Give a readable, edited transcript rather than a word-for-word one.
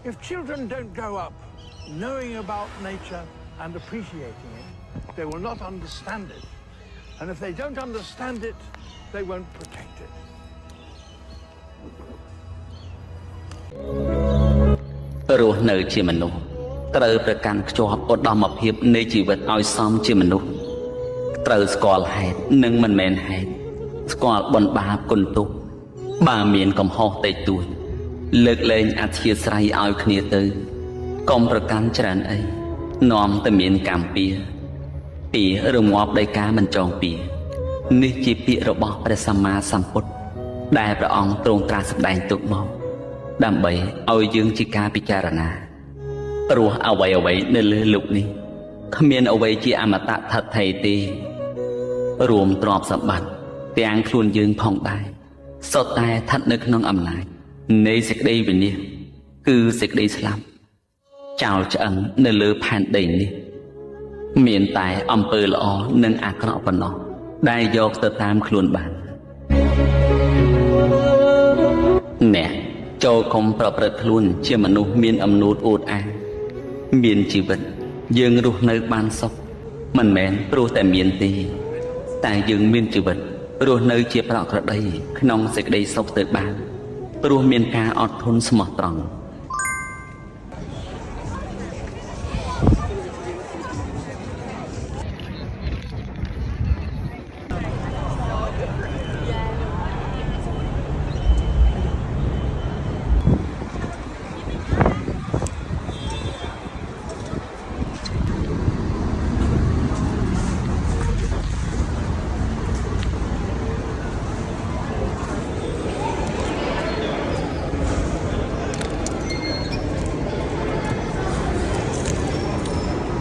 If children don't grow up knowing about nature and appreciating it, they will not understand it. And if they don't understand it, they won't protect it. រស់នៅជាមនុស្សត្រូវប្រកាន់ខ្ជាប់ឧត្តមភាពនៃជីវិតឲ្យសមជាមនុស្សត្រូវស្គាល់ហេតុនិងមិនមែនហេតុស្គាល់បុណ្យបាបគុណទោសបើមានកំហុសតិចតួចលើកលែងអធិស្ឋានឲ្យគ្នាទៅកុំប្រកាន់ច្រើនអីនាំតែមានកម្មពៀពីរងាប់ដោយការមិនចងពៀនេះជាពាក្យរបស់ព្រះសម្មាសម្ពុទ្ធដែលព្រះអង្គទ្រង់ត្រាស់សម្ដែងទុកមកដើម្បីឲ្យយើងជាការពិចារណាព្រោះអ្វីៗនៅលើលោកនេះគ្មានអ្វីជាអមតៈថិតថេរទេរួមទ្រព្យសម្បត្តិទាំងខ្លួនយើងផងដែរសុទ្ធតែស្ថិតនៅក្នុងអំណាចនៃសេចក្តីវិនាសគឺសេចក្តីស្លាប់ចោលឆ្អឹងនៅលើផែនដីនេះមានតែអំពើល្អនិងអាក្រក់ប៉ុណ្ណោះដែលយកទៅតាមខ្លួនបានអ្នកចូលកុំប្រព្រឹត្តខ្លួនជាមនុស្សមានអំនួតអួតអាងមានជីវិតយើងរស់នៅបានសុខមិនមែនព្រោះតែមានទេតែយើងមានជីវិតរស់នៅជាប្រក្រតីក្នុងសេចក្តីសុខទៅបានព្រោះមានការអត់ធន់ស្មោះត្រង់